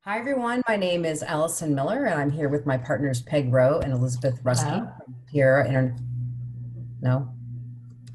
Hi, everyone. My name is Alison Miller, and I'm here with my partners Peg Rowe and Elizabeth Ruske Hello? from Tiara No?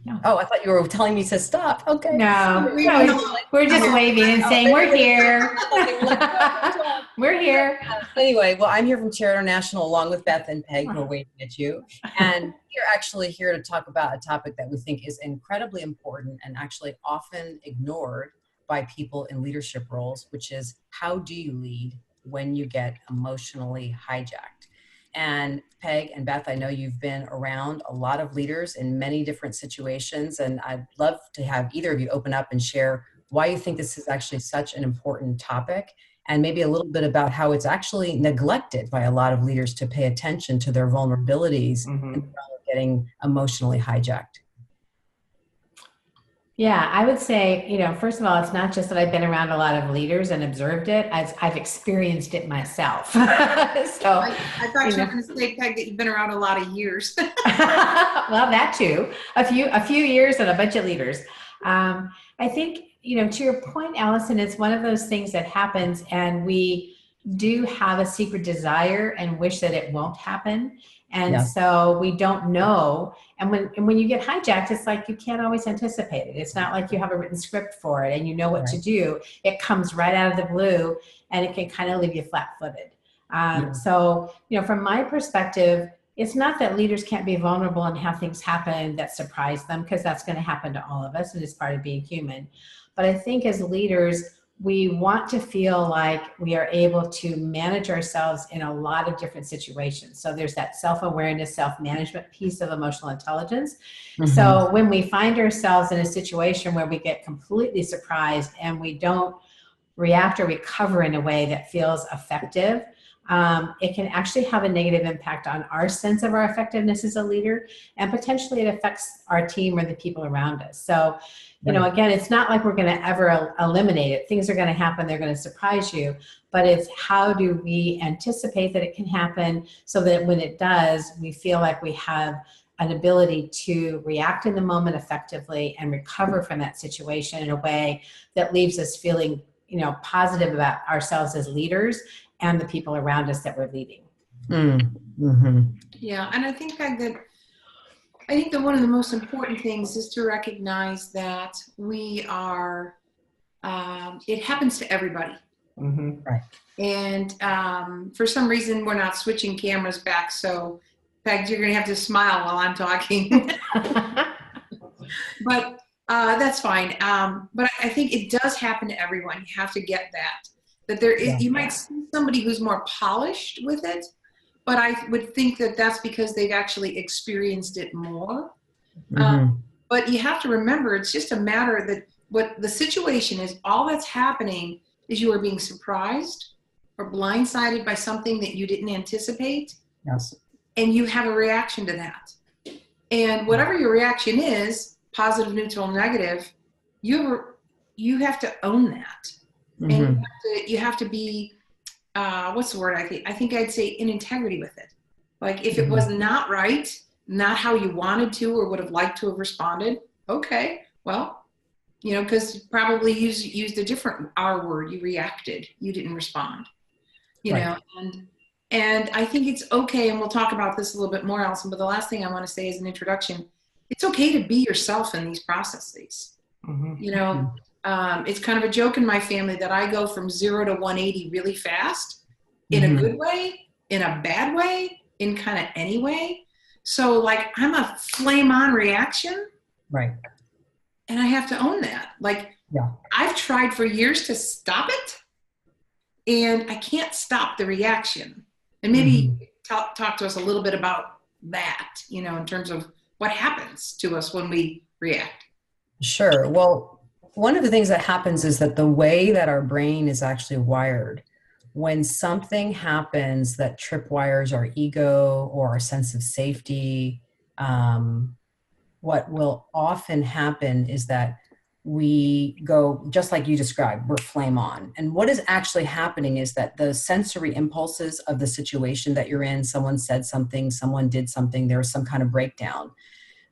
No. Oh, I thought you were telling me to stop. Okay. No, Anyway, no, we're I'm just here. waving and Oh, saying they we're were like, here. they were like, no, don't talk. We're here. Anyway, well, I'm here from Tiara International along with Beth and Peg, who are waving at you. And we're actually here to talk about a topic that we think is incredibly important and actually often ignored by people in leadership roles, which is how do you lead when you get emotionally hijacked? And Peg and Beth, I know you've been around a lot of leaders in many different situations, and I'd love to have either of you open up and share why you think this is actually such an important topic, and maybe a little bit about how it's actually neglected by a lot of leaders to pay attention to their vulnerabilities and hmm getting emotionally hijacked. Yeah, I would say, first of all, it's not just that I've been around a lot of leaders and observed it, I've experienced it myself. So, I thought you you were know, going to say, Peg, that you've been around a lot of years. well, that too, a few years and a bunch of leaders. I think, to your point, Allison, it's one of those things that happens and we do have a secret desire and wish that it won't happen. And Yes, so we don't know. And when you get hijacked, it's like you can't always anticipate it. It's not like you have a written script for it and you know what to right. do. It comes right out of the blue and it can kind of leave you flat-footed. Yeah, So, from my perspective, it's not that leaders can't be vulnerable and have things happen that surprise them, because that's going to happen to all of us and it's part of being human. But I think as leaders, we want to feel like we are able to manage ourselves in a lot of different situations. So there's that self-awareness, self-management piece of emotional intelligence. hmm, So when we find ourselves in a situation where we get completely surprised and we don't react or recover in a way that feels effective, it can actually have a negative impact on our sense of our effectiveness as a leader, and potentially it affects our team or the people around us. So, right. again, it's not like we're going to ever eliminate it. Things are going to happen, they're going to surprise you, but it's how do we anticipate that it can happen so that when it does, we feel like we have an ability to react in the moment effectively and recover from that situation in a way that leaves us feeling positive about ourselves as leaders and the people around us that we're leading. Mm-hmm. Yeah, and I think that one of the most important things is to recognize that we are. It happens to everybody, Mm-hmm. Right. and for some reason we're not switching cameras back. So, Peg, you're going to have to smile while I'm talking, but that's fine. But I think it does happen to everyone. You have to get that. That there is, Yeah. you might Yeah. see somebody who's more polished with it, but I would think that that's because they've actually experienced it more. Uh, Hmm. but you have to remember, it's just a matter that what the situation is, all that's happening is you are being surprised or blindsided by something that you didn't anticipate, Yes. and you have a reaction to that. And whatever your reaction is, positive, neutral, negative, you you have to own that, and Hmm. you have to be what's the word? I think I'd say in integrity with it. Like if it was Hmm. not right, not how you wanted to or would have liked to have responded, okay, well, because you probably used a different R word. You reacted. You didn't respond. You Right. know, and I think it's okay. And we'll talk about this a little bit more, Alison. But the last thing I want to say as an introduction, it's okay to be yourself in these processes. Mm-hmm. You know, it's kind of a joke in my family that I go from 0 to 180 really fast, in a Hmm. good way, in a bad way, in kind of any way. So like I'm a flame on reaction, Right. and I have to own that. Like Yeah. I've tried for years to stop it, and I can't stop the reaction. And maybe Hmm. talk to us a little bit about that, in terms of what happens to us when we react. Sure. Well, one of the things that happens is that the way that our brain is actually wired, when something happens that tripwires our ego or our sense of safety, um, what will often happen is that we go, just like you described, we're flame on. And what is actually happening is that the sensory impulses of the situation that you're in, someone said something, someone did something, there was some kind of breakdown,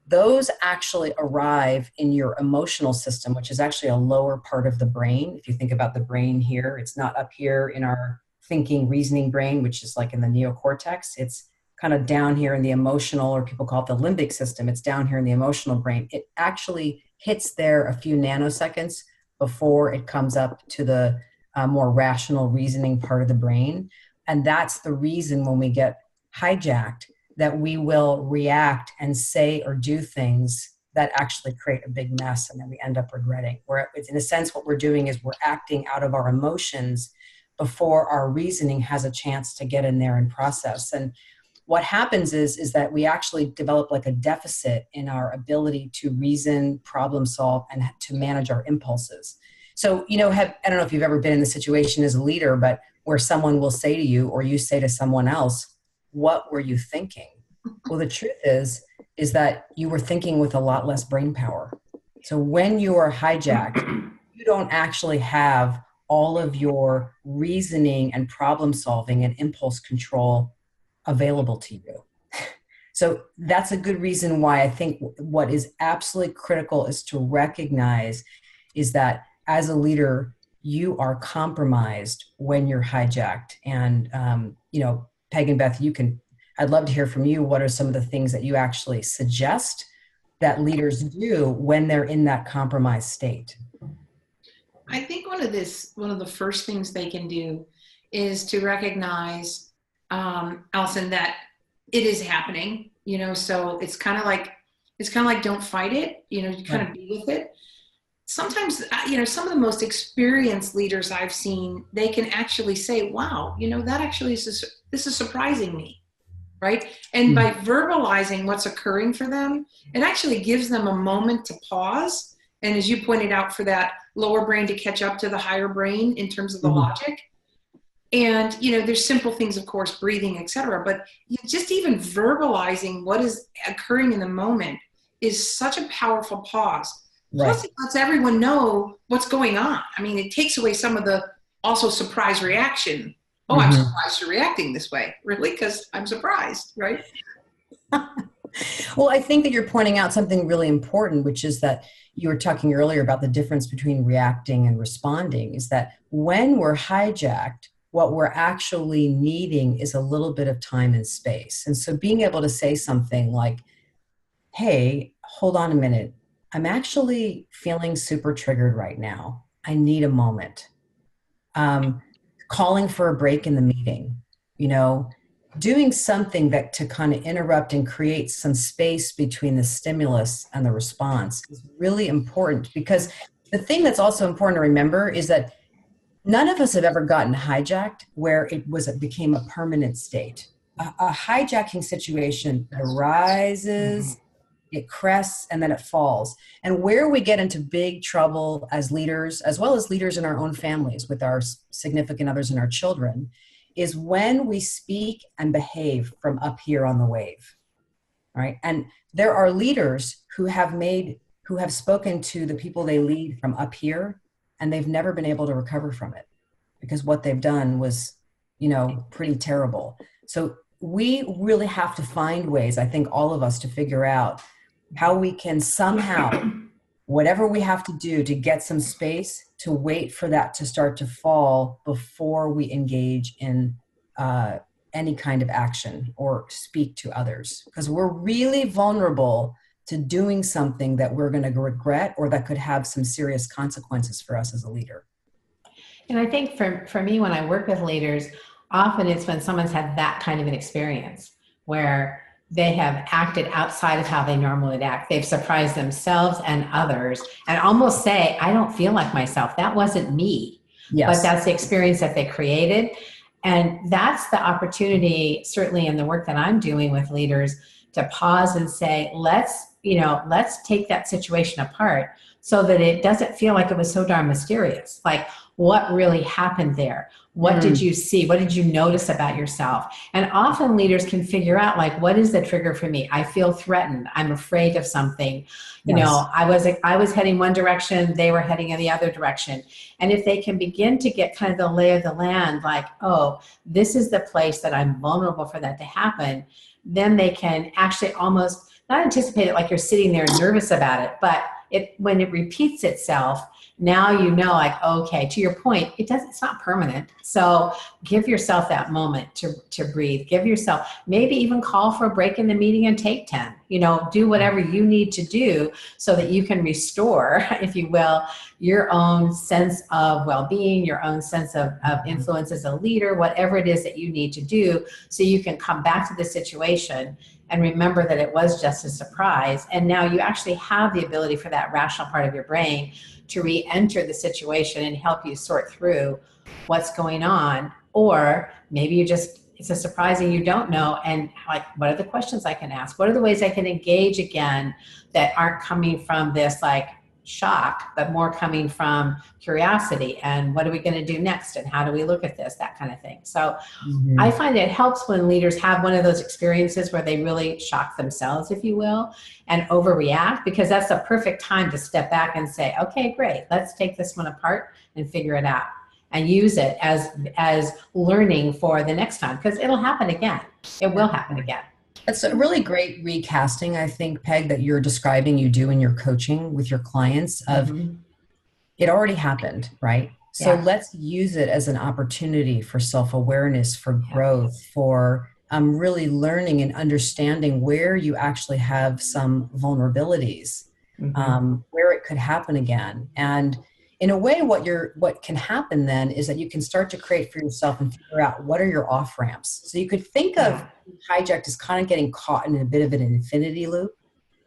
those actually arrive in your emotional system, which is actually a lower part of the brain. If you think about the brain here, it's not up here in our thinking, reasoning brain, which is like in the neocortex. It's kind of down here in the emotional, or people call it the limbic system. It's down here in the emotional brain. It actually hits there a few nanoseconds before it comes up to the more rational reasoning part of the brain. And that's the reason when we get hijacked that we will react and say or do things that actually create a big mess, and then we end up regretting. Where it's, in a sense, what we're doing is we're acting out of our emotions before our reasoning has a chance to get in there and process. And what happens is that we actually develop like a deficit in our ability to reason, problem solve, and to manage our impulses. So, I don't know if you've ever been in the situation as a leader, but where someone will say to you, or you say to someone else, "What were you thinking?" Well, the truth is that you were thinking with a lot less brain power. So when you are hijacked, you don't actually have all of your reasoning and problem solving and impulse control available to you. So that's a good reason why I think what is absolutely critical is to recognize is that as a leader, you are compromised when you're hijacked. And, Peg and Beth, I'd love to hear from you. What are some of the things that you actually suggest that leaders do when they're in that compromised state? I think one of the first things they can do is to recognize, Alison, that it is happening, so it's kind of like don't fight it, you kind of be with it. Sometimes, some of the most experienced leaders I've seen, they can actually say, wow, that actually this is surprising me. Right. And by verbalizing what's occurring for them, it actually gives them a moment to pause. And as you pointed out, for that lower brain to catch up to the higher brain in terms of the logic. And, there's simple things, of course, breathing, etc. But just even verbalizing what is occurring in the moment is such a powerful pause. Right. Plus, it lets everyone know what's going on. I mean, it takes away some of the also surprise reaction. Oh, I'm surprised you're reacting this way. Really? Because I'm surprised, right? Well, I think that you're pointing out something really important, which is that you were talking earlier about the difference between reacting and responding, is that when we're hijacked, what we're actually needing is a little bit of time and space. And so being able to say something like, hey, hold on a minute. I'm actually feeling super triggered right now. I need a moment. Calling for a break in the meeting, doing something that to kind of interrupt and create some space between the stimulus and the response is really important, because the thing that's also important to remember is that none of us have ever gotten hijacked where it became a permanent state. A hijacking situation arises, it crests, and then it falls. And where we get into big trouble as leaders, as well as leaders in our own families with our significant others and our children, is when we speak and behave from up here on the wave. All right. And there are leaders who have spoken to the people they lead from up here, and they've never been able to recover from it because what they've done was, pretty terrible. So we really have to find ways, I think all of us, to figure out how we can somehow, whatever we have to do to get some space, to wait for that to start to fall before we engage in any kind of action or speak to others. Because we're really vulnerable to doing something that we're going to regret or that could have some serious consequences for us as a leader. And I think for me, when I work with leaders, often it's when someone's had that kind of an experience where they have acted outside of how they normally would act. They've surprised themselves and others and almost say, I don't feel like myself. That wasn't me. Yes. But that's the experience that they created. And that's the opportunity, certainly in the work that I'm doing with leaders, to pause and say, let's take that situation apart so that it doesn't feel like it was so darn mysterious. Like, what really happened there? What did you see? What did you notice about yourself? And often leaders can figure out, like, what is the trigger for me? I feel threatened. I'm afraid of something. I was heading one direction. They were heading in the other direction. And if they can begin to get kind of the lay of the land, like, oh, this is the place that I'm vulnerable for that to happen, then they can actually almost not anticipate it like you're sitting there nervous about it, but when it repeats itself, now you know, like, okay, to your point, it's not permanent. So give yourself that moment to breathe. Give yourself, maybe even call for a break in the meeting and take 10. Do whatever you need to do so that you can restore, if you will, your own sense of well-being, your own sense of influence as a leader, whatever it is that you need to do, so you can come back to the situation and remember that it was just a surprise. And now you actually have the ability for that rational part of your brain to re-enter the situation and help you sort through what's going on. Or maybe it's a surprise and you don't know. And like, what are the questions I can ask? What are the ways I can engage again that aren't coming from this like shock, but more coming from curiosity? And what are we going to do next? And how do we look at this? That kind of thing. So I find it helps when leaders have one of those experiences where they really shock themselves, if you will, and overreact, because that's the perfect time to step back and say, okay, great, let's take this one apart and figure it out and use it as learning for the next time, because it'll happen again. It will happen again. That's a really great recasting, I think, Peg, that you're describing you do in your coaching with your clients of it already happened, right? So let's use it as an opportunity for self-awareness, for growth, for really learning and understanding where you actually have some vulnerabilities, where it could happen again. And in a way, what can happen then is that you can start to create for yourself and figure out what are your off ramps. So you could think of hijacked as kind of getting caught in a bit of an infinity loop.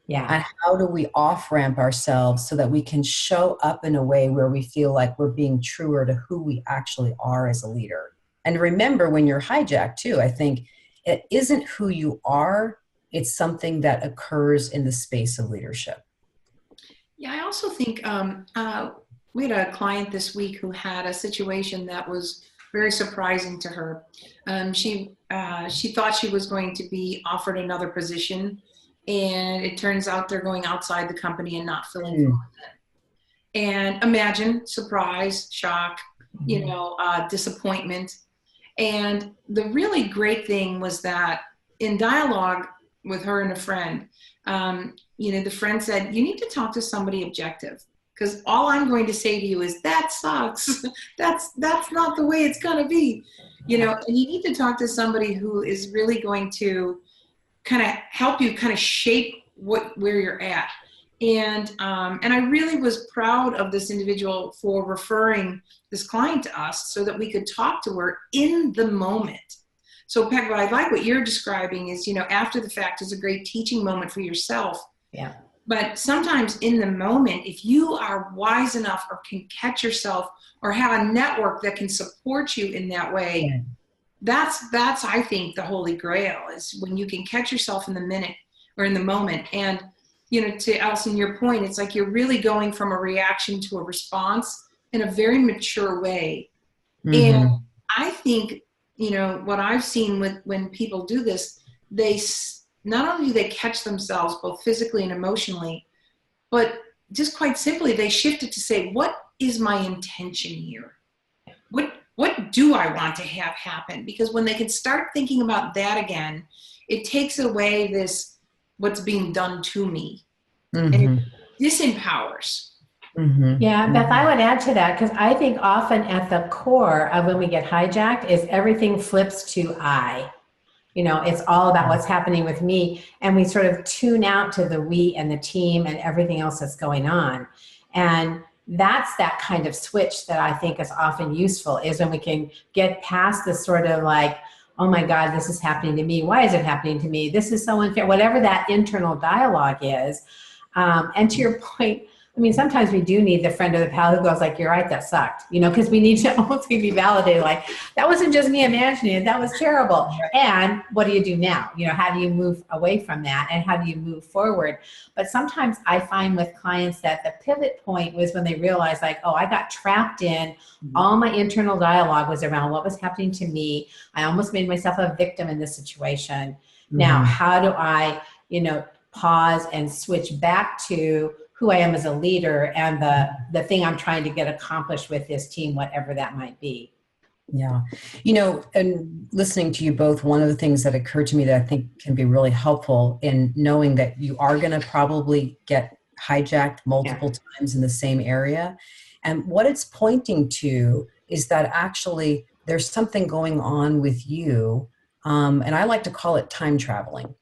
Yeah. And how do we off ramp ourselves so that we can show up in a way where we feel like we're being truer to who we actually are as a leader? And remember, when you're hijacked too, I think it isn't who you are. It's something that occurs in the space of leadership. Yeah, I also think we had a client this week who had a situation that was very surprising to her. She thought she was going to be offered another position, and it turns out they're going outside the company and not filling for it. And imagine surprise, shock, disappointment. And the really great thing was that in dialogue with her and a friend, the friend said, you need to talk to somebody objective. Because all I'm going to say to you is, that sucks. That's not the way it's going to be. And you need to talk to somebody who is really going to kind of help you kind of shape where you're at. And I really was proud of this individual for referring this client to us so that we could talk to her in the moment. So, Peg, I like what you're describing is, after the fact is a great teaching moment for yourself. Yeah. But sometimes in the moment, if you are wise enough or can catch yourself or have a network that can support you in that way, that's I think the Holy Grail is when you can catch yourself in the minute or in the moment. And, to Alison, your point, it's like you're really going from a reaction to a response in a very mature way. And I think, what I've seen when people do this, they not only do they catch themselves both physically and emotionally, but just quite simply, they shift it to say, what is my intention here? What do I want to have happen? Because when they can start thinking about that again, it takes away this, what's being done to me. And it disempowers. Yeah, Beth, I would add to that, because I think often at the core of when we get hijacked is everything flips to I. It's all about what's happening with me, and we sort of tune out to the we and the team and everything else that's going on. And that's that kind of switch that I think is often useful, is when we can get past this sort of like, oh my God, this is happening to me. Why is it happening to me? This is so unfair. Whatever that internal dialogue is. And to your point, I mean, sometimes we do need the friend or the pal who goes like, you're right, that sucked, because we need to almost be validated. Like, that wasn't just me imagining it, that was terrible. And what do you do now? How do you move away from that? And how do you move forward? But sometimes I find with clients that the pivot point was when they realized like, oh, I got trapped in all my internal dialogue was around what was happening to me. I almost made myself a victim in this situation. Now, how do I, pause and switch back to who I am as a leader and the thing I'm trying to get accomplished with this team, whatever that might be. Yeah. And listening to you both, one of the things that occurred to me that I think can be really helpful in knowing that you are going to probably get hijacked multiple times in the same area. And what it's pointing to is that actually there's something going on with you. And I like to call it time traveling,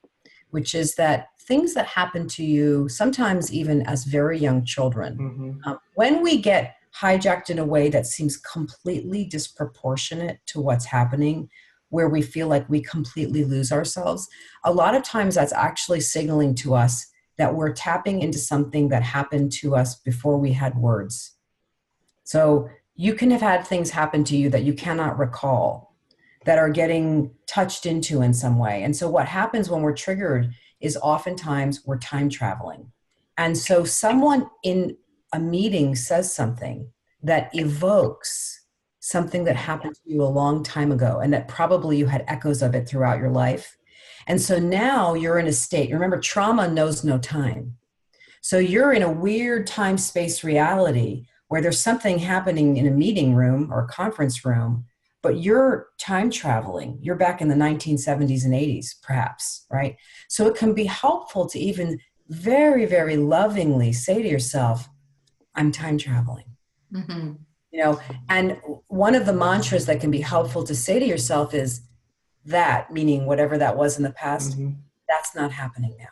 which is that things that happen to you, sometimes even as very young children, when we get hijacked in a way that seems completely disproportionate to what's happening, where we feel like we completely lose ourselves, a lot of times that's actually signaling to us that we're tapping into something that happened to us before we had words. So you can have had things happen to you that you cannot recall, that are getting touched into in some way. And so what happens when we're triggered is oftentimes we're time traveling. And so someone in a meeting says something that evokes something that happened to you a long time ago, and that probably you had echoes of it throughout your life. And so now you're in a state, remember, trauma knows no time. So you're in a weird time-space reality where there's something happening in a meeting room or a conference room, but you're time traveling. You're back in the 1970s and 80s, perhaps, right? So it can be helpful to even very, very lovingly say to yourself, I'm time traveling. You know, and one of the mantras that can be helpful to say to yourself is that, meaning whatever that was in the past, that's not happening now.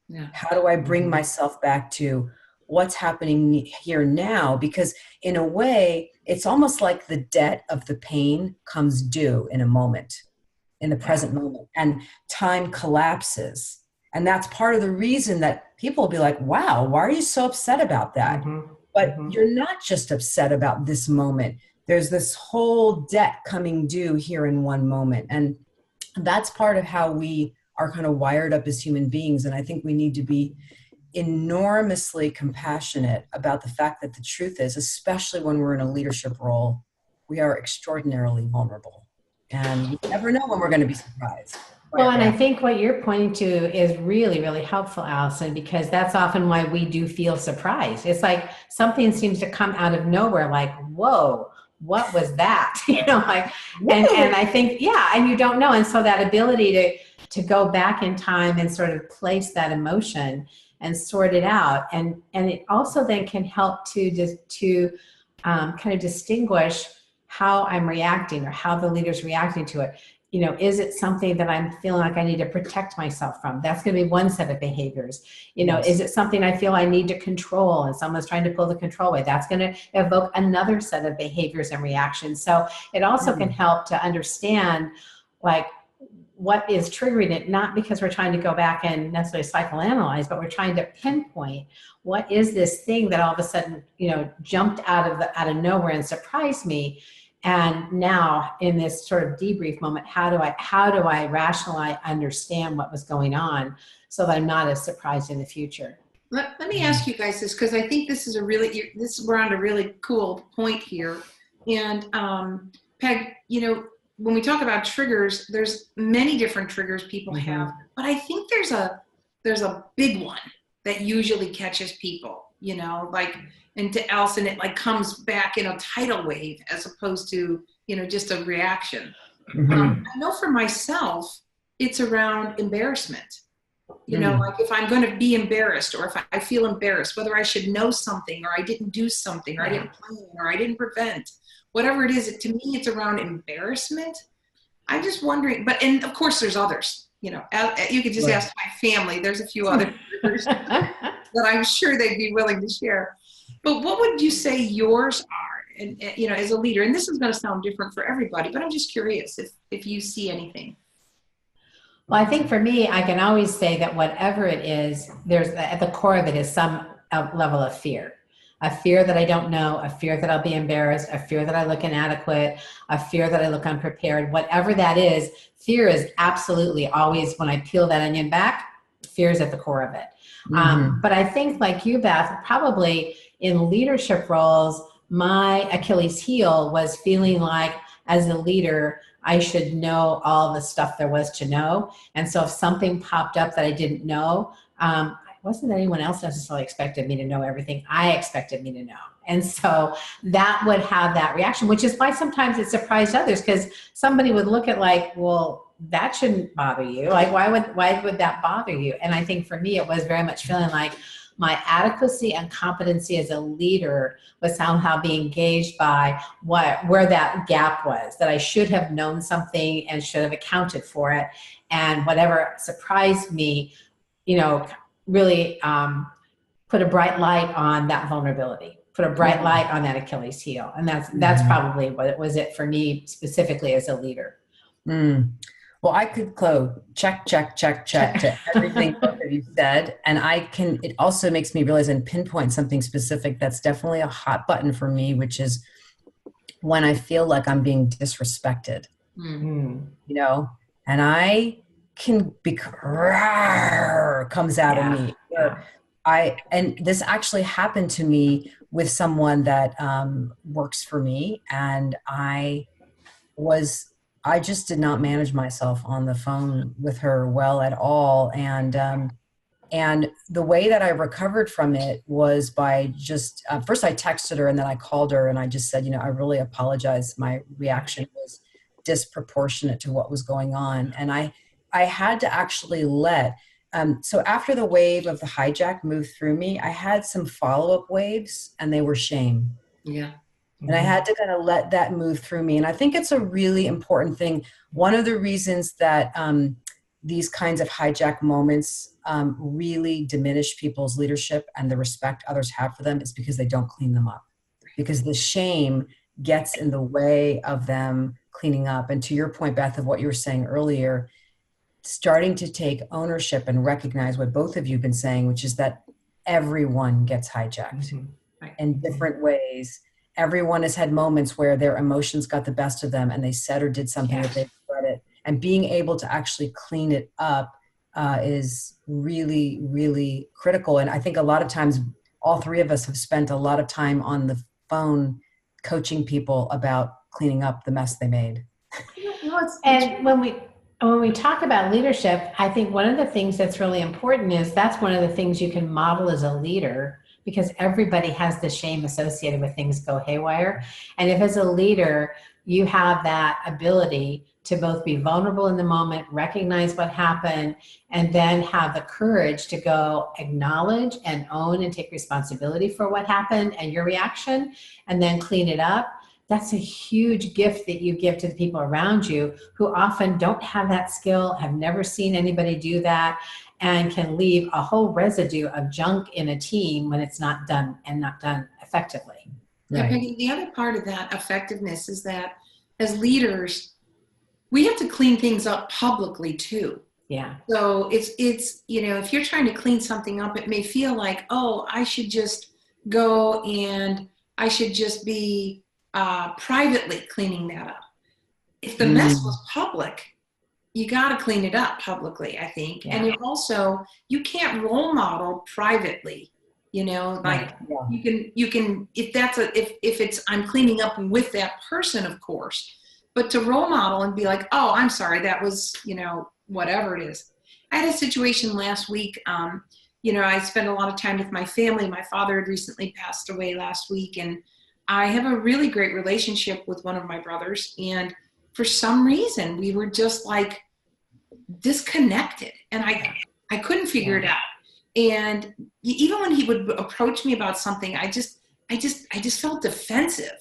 Yeah. How do I bring myself back to what's happening here now? Because in a way, it's almost like the debt of the pain comes due in a moment, in the present moment, and time collapses. And that's part of the reason that people will be like, wow, why are you so upset about that? But you're not just upset about this moment. There's this whole debt coming due here in one moment. And that's part of how we are kind of wired up as human beings. And I think we need to be enormously compassionate about the fact that the truth is, especially when we're in a leadership role, we are extraordinarily vulnerable. And you never know when we're going to be surprised. Well, and I think what you're pointing to is really, really helpful, Alison, because that's often why we do feel surprised. It's like something seems to come out of nowhere, like, whoa, what was that? You know, like, and I think, and you don't know. And so that ability to go back in time and sort of place that emotion and sort it out. And it also then can help to kind of distinguish how I'm reacting or how the leader's reacting to it. You know, is it something that I'm feeling like I need to protect myself from? That's going to be one set of behaviors. You know, is it something I feel I need to control and someone's trying to pull the control away? That's going to evoke another set of behaviors and reactions. So it also can help to understand, like, what is triggering it, not because we're trying to go back and necessarily psychoanalyze, but we're trying to pinpoint what is this thing that all of a sudden, you know, jumped out of nowhere and surprised me. And now in this sort of debrief moment, how do I rationally understand what was going on so that I'm not as surprised in the future? Let me ask you guys this, because I think this is we're on a really cool point here. And Peg, you know, when we talk about triggers, there's many different triggers people have, but I think there's a big one that usually catches people, you know, like, and to Alison, it like comes back in a tidal wave as opposed to, you know, just a reaction. I know for myself, it's around embarrassment. You know, like if I'm going to be embarrassed, or if I feel embarrassed, whether I should know something, or I didn't do something, or I didn't plan, or I didn't prevent, whatever it is, to me, it's around embarrassment. I'm just wondering, and of course there's others, you know, you could just ask my family. There's a few other that I'm sure they'd be willing to share. But what would you say yours are, and you know, as a leader? And this is going to sound different for everybody, but I'm just curious if you see anything. Well, I think for me, I can always say that whatever it is, there's at the core of it is some level of fear. A fear that I don't know, a fear that I'll be embarrassed, a fear that I look inadequate, a fear that I look unprepared. Whatever that is, fear is absolutely always, when I peel that onion back, fear is at the core of it. But I think, like you, Beth, probably in leadership roles, my Achilles heel was feeling like, as a leader, I should know all the stuff there was to know. And so if something popped up that I didn't know, it wasn't that anyone else necessarily expected me to know everything. I expected me to know. And so that would have that reaction, which is why sometimes it surprised others, because somebody would look at like, well, that shouldn't bother you. Like, why would that bother you? And I think for me, it was very much feeling like, My adequacy and competency as a leader was somehow being gauged by where that gap was, that I should have known something and should have accounted for it. And whatever surprised me, really put a bright light on that vulnerability, put a bright light on that Achilles heel. And that's probably what it was for me specifically as a leader. Well, I could check to everything both of you said. And it also makes me realize and pinpoint something specific that's definitely a hot button for me, which is when I feel like I'm being disrespected, and I can be, comes out of me. And this actually happened to me with someone that works for me. And I just did not manage myself on the phone with her well at all. And the way that I recovered from it was by just, first I texted her and then I called her and I just said, I really apologize. My reaction was disproportionate to what was going on. And I had to actually so after the wave of the hijack moved through me, I had some follow-up waves and they were shame. Yeah. And I had to kind of let that move through me. And I think it's a really important thing. One of the reasons that these kinds of hijack moments really diminish people's leadership and the respect others have for them is because they don't clean them up. Because the shame gets in the way of them cleaning up. And to your point, Beth, of what you were saying earlier, starting to take ownership and recognize what both of you have been saying, which is that everyone gets hijacked in different ways. Everyone has had moments where their emotions got the best of them and they said or did something that they regretted. And being able to actually clean it up is really, really critical. And I think a lot of times, all three of us have spent a lot of time on the phone coaching people about cleaning up the mess they made. And when we talk about leadership, I think one of the things that's really important is that's one of the things you can model as a leader, because everybody has the shame associated with things go haywire. And if as a leader, you have that ability to both be vulnerable in the moment, recognize what happened, and then have the courage to go acknowledge and own and take responsibility for what happened and your reaction, and then clean it up. That's a huge gift that you give to the people around you who often don't have that skill, have never seen anybody do that, and can leave a whole residue of junk in a team when it's not done effectively. Right. Peggy, the other part of that effectiveness is that as leaders, we have to clean things up publicly too. Yeah. So it's if you're trying to clean something up, it may feel like, oh, I should just go and I should just be privately cleaning that up. If the mess was public, you got to clean it up publicly, I think. Yeah. And you can't role model privately, you can, if it's, I'm cleaning up with that person, of course, but to role model and be like, oh, I'm sorry, that was, whatever it is. I had a situation last week. I spent a lot of time with my family. My father had recently passed away last week, and I have a really great relationship with one of my brothers. And for some reason, we were just like disconnected, and I couldn't figure it out. And even when he would approach me about something, I just felt defensive,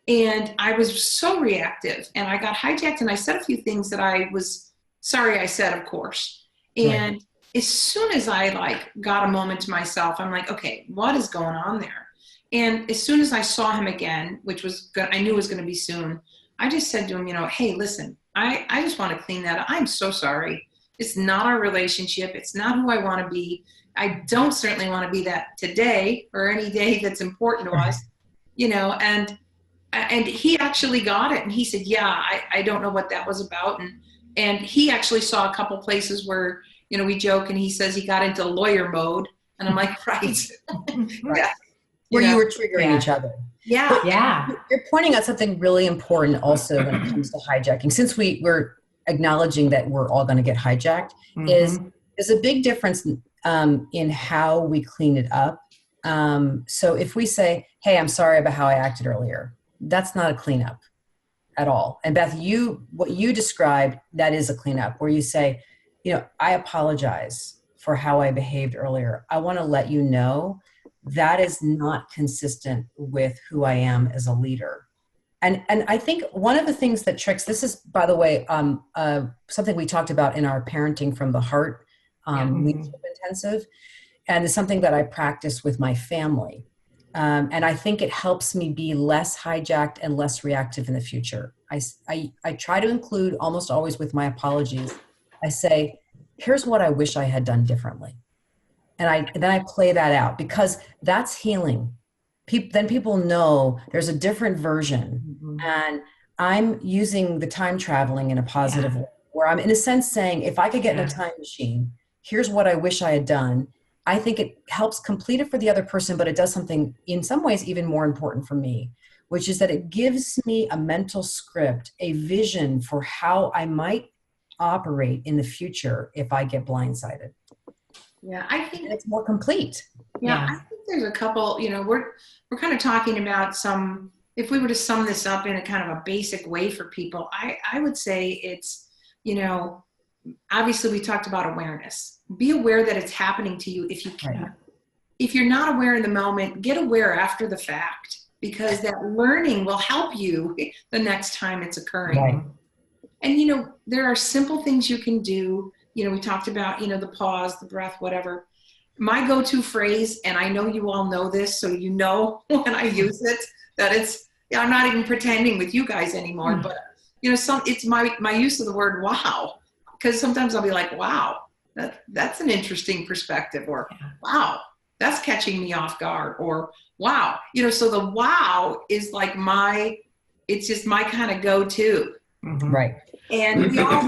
and I was so reactive, and I got hijacked, and I said a few things that I was sorry I said, of course. And as soon as I got a moment to myself, I'm like, okay, what is going on there? And as soon as I saw him again, which was good, I knew it was going to be soon, I just said to him, hey, listen, I just want to clean that up. I'm so sorry. It's not our relationship. It's not who I want to be. I don't certainly want to be that today or any day that's important to us, and he actually got it. And he said, yeah, I don't know what that was about. And he actually saw a couple places where, we joke, and he says he got into lawyer mode. And I'm like, right. Yeah. Where you were triggering each other. Yeah. But yeah. You're pointing out something really important also when it comes to hijacking. Since we're acknowledging that we're all going to get hijacked, is a big difference in how we clean it up. So if we say, hey, I'm sorry about how I acted earlier, that's not a cleanup at all. And Beth, what you described, that is a cleanup, where you say, I apologize for how I behaved earlier. I want to let you know that is not consistent with who I am as a leader. And I think one of the things that tricks, this is, by the way, something we talked about in our Parenting from the Heart leadership intensive, and it's something that I practice with my family. And I think it helps me be less hijacked and less reactive in the future. I try to include, almost always with my apologies, I say, here's what I wish I had done differently. And then I play that out, because that's healing. Then people know there's a different version. And I'm using the time traveling in a positive way, where I'm in a sense saying, if I could get in a time machine, here's what I wish I had done. I think it helps complete it for the other person, but it does something in some ways even more important for me, which is that it gives me a mental script, a vision for how I might operate in the future if I get blindsided. Yeah, I think it's more complete. Yeah, I think there's a couple, we're kind of talking about some, if we were to sum this up in a kind of a basic way for people, I would say it's, obviously we talked about awareness. Be aware that it's happening to you if you can. Right. If you're not aware in the moment, get aware after the fact, because that learning will help you the next time it's occurring. Right. And, there are simple things you can do. We talked about, the pause, the breath, whatever. My go-to phrase, and I know you all know this, so when I use it, that it's, I'm not even pretending with you guys anymore, but, it's my use of the word wow. Because sometimes I'll be like, wow, that's an interesting perspective, or wow, that's catching me off guard, or wow. So the wow is like it's just my kind of go-to. Mm-hmm. Right. And we all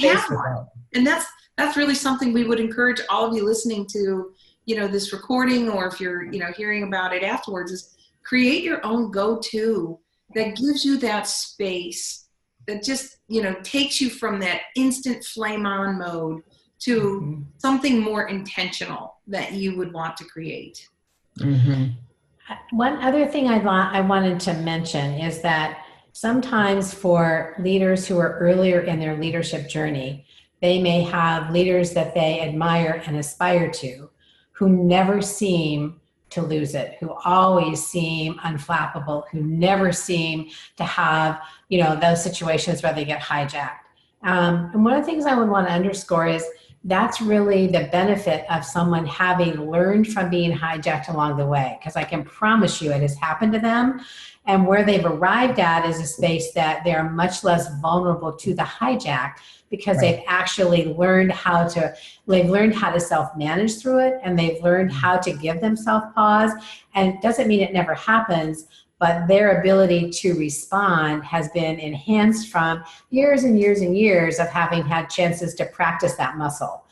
have one. And that's really something we would encourage all of you listening to, this recording, or if you're, hearing about it afterwards, is create your own go-to that gives you that space that just, takes you from that instant flame on mode to something more intentional that you would want to create. Mm-hmm. One other thing I wanted to mention is that sometimes for leaders who are earlier in their leadership journey, they may have leaders that they admire and aspire to, who never seem to lose it, who always seem unflappable, who never seem to have, those situations where they get hijacked. And one of the things I would want to underscore is that's really the benefit of someone having learned from being hijacked along the way, because I can promise you it has happened to them. And where they've arrived at is a space that they're much less vulnerable to the hijack, because they've actually learned how to self-manage through it, and they've learned how to give themselves pause. And it doesn't mean it never happens, but their ability to respond has been enhanced from years and years and years of having had chances to practice that muscle.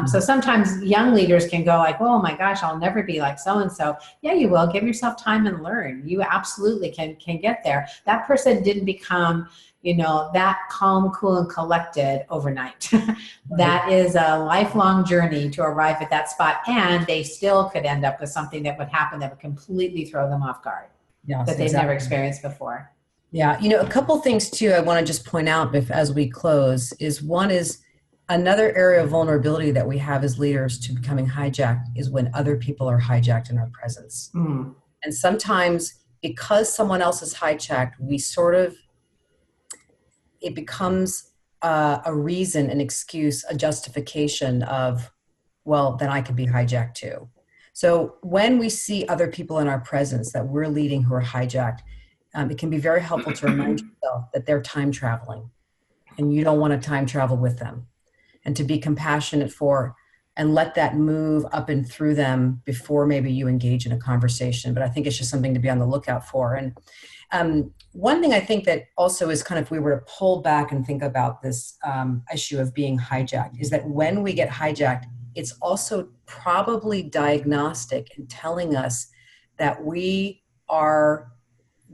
So sometimes young leaders can go like, oh my gosh, I'll never be like so-and-so. Yeah, you will. Give yourself time and learn. You absolutely can get there. That person didn't become, that calm, cool, and collected overnight. That is a lifelong journey to arrive at that spot. And they still could end up with something that would happen that would completely throw them off guard. Yes, that they've never experienced before. Yeah. A couple things too, I want to just point out as we close is, one is another area of vulnerability that we have as leaders to becoming hijacked is when other people are hijacked in our presence. And sometimes because someone else is hijacked, it becomes a reason, an excuse, a justification of, well, then I could be hijacked too. So when we see other people in our presence that we're leading who are hijacked, it can be very helpful to remind yourself that they're time traveling and you don't want to time travel with them, and to be compassionate for and let that move up and through them before maybe you engage in a conversation. But I think it's just something to be on the lookout for. And one thing I think that also is kind of, if we were to pull back and think about this issue of being hijacked, is that when we get hijacked, it's also probably diagnostic in telling us that we are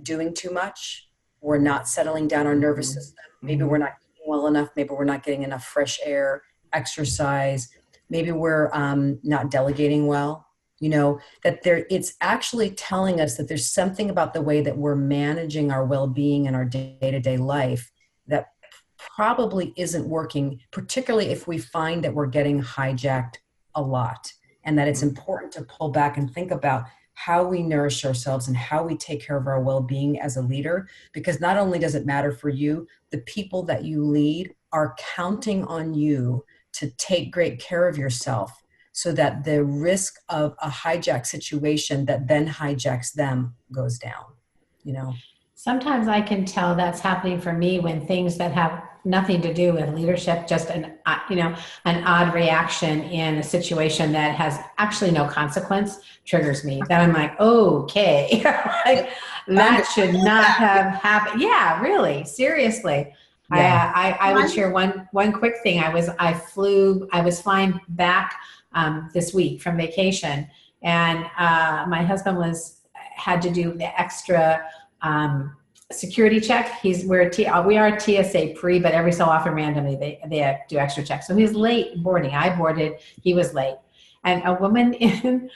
doing too much. We're not settling down our nervous system. Maybe we're not eating well enough. Maybe we're not getting enough fresh air, exercise. Maybe we're not delegating well. It's actually telling us that there's something about the way that we're managing our well-being in our day-to-day life that probably isn't working, particularly if we find that we're getting hijacked a lot, and that it's important to pull back and think about how we nourish ourselves and how we take care of our well-being as a leader, because not only does it matter for you, the people that you lead are counting on you to take great care of yourself, so that the risk of a hijack situation that then hijacks them goes down, you know? Sometimes I can tell that's happening for me when things that have nothing to do with leadership, just an odd reaction in a situation that has actually no consequence triggers me. Then I'm like, okay, like, that should not have happened. Yeah, really, seriously. Yeah. I would share one quick thing. I was flying back this week from vacation, and my husband had to do the extra security check. We are TSA pre, but every so often randomly they do extra checks. So he was late boarding. I boarded, he was late. And a woman in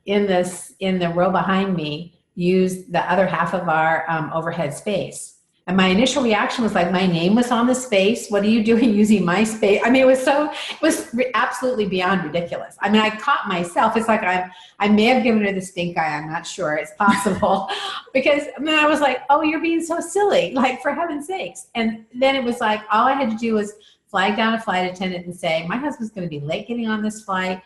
the row behind me used the other half of our overhead space. And my initial reaction was like, my name was on the space. What are you doing using my space? I mean, it was absolutely beyond ridiculous. I mean, I caught myself. It's like I may have given her the stink eye. I'm not sure. It's possible. Because I was like, oh, you're being so silly, like, for heaven's sakes. And then it was like, all I had to do was flag down a flight attendant and say, my husband's going to be late getting on this flight.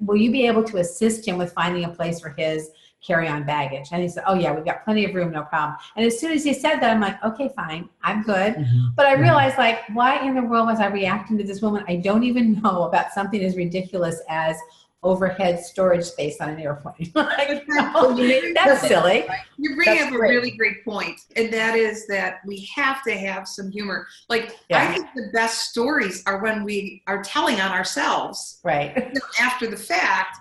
Will you be able to assist him with finding a place for his carry-on baggage? And he said, oh yeah, we've got plenty of room, no problem. And as soon as he said that, I'm like, okay, fine, I'm good. Mm-hmm. But I realized, like, why in the world was I reacting to this woman I don't even know about something as ridiculous as overhead storage space on an airplane? Like, no, that's silly. You bring up a really great point, and that is that we have to have some humor. Like, I think the best stories are when we are telling on ourselves, right? After the fact,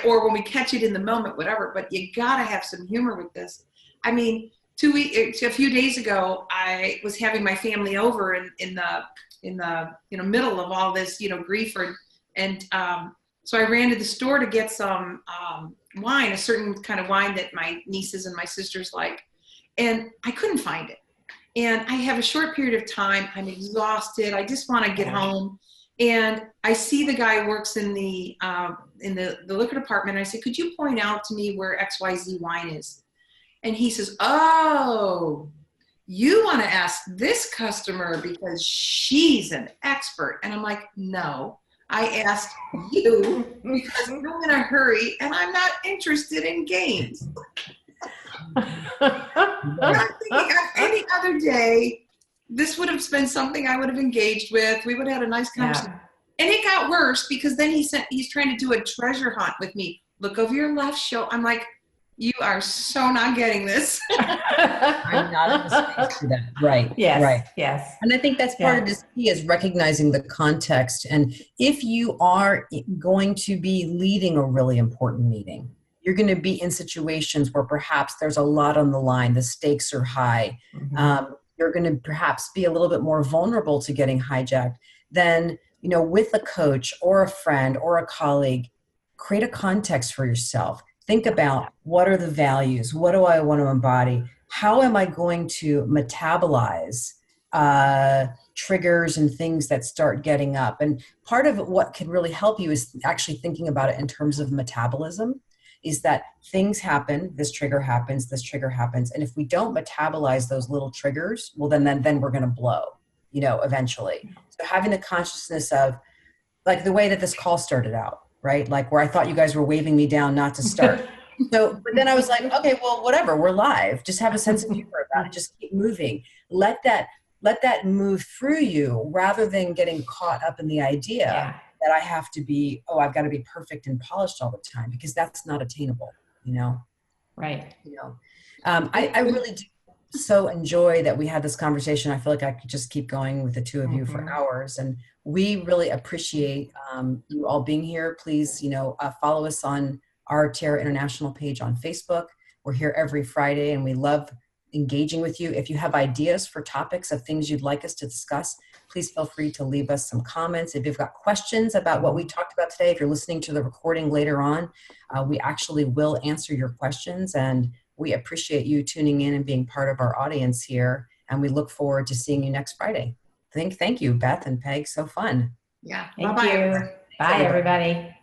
or when we catch it in the moment, whatever. But you gotta have some humor with this. I mean, a few days ago, I was having my family over in the middle of all this grief, so I ran to the store to get some wine, a certain kind of wine that my nieces and my sisters like, and I couldn't find it. And I have a short period of time. I'm exhausted. I just want to get home. And I see the guy who works in the liquor department. And I say, could you point out to me where XYZ wine is? And he says, oh, you want to ask this customer because she's an expert. And I'm like, no, I asked you because I'm in a hurry and I'm not interested in games. I'm thinking any other day, this would have been something I would have engaged with. We would have had a nice conversation. Yeah. And it got worse because then he's trying to do a treasure hunt with me. Look over your left shoulder. I'm like, you are so not getting this. I'm not in the space for that. Right. Yes. Right. Yes. And I think that's part of this key, is recognizing the context. And if you are going to be leading a really important meeting, you're going to be in situations where perhaps there's a lot on the line. The stakes are high. Mm-hmm. You're going to perhaps be a little bit more vulnerable to getting hijacked. Then, with a coach or a friend or a colleague, create a context for yourself. Think about, what are the values? What do I want to embody? How am I going to metabolize triggers and things that start getting up? And part of what can really help you is actually thinking about it in terms of metabolism, is that things happen, this trigger happens, this trigger happens. And if we don't metabolize those little triggers, well, then we're going to blow, eventually. So having the consciousness of, like, the way that this call started out, right? Like, where I thought you guys were waving me down not to start. But then I was like, okay, well, whatever, we're live. Just have a sense of humor about it. Just keep moving. Let that move through you, rather than getting caught up in the idea that I have to be, I've got to be perfect and polished all the time, because that's not attainable, Right. I really do so enjoy that we had this conversation. I feel like I could just keep going with the two of you for hours, and we really appreciate you all being here. Please, follow us on our Tiara International page on Facebook. We're here every Friday, and we love engaging with you. If you have ideas for topics of things you'd like us to discuss, please feel free to leave us some comments. If you've got questions about what we talked about today, if you're listening to the recording later on, we actually will answer your questions, and we appreciate you tuning in and being part of our audience here. And we look forward to seeing you next Friday. Thank you, Beth and Peg. So fun. Yeah. Thank you. Bye, everybody.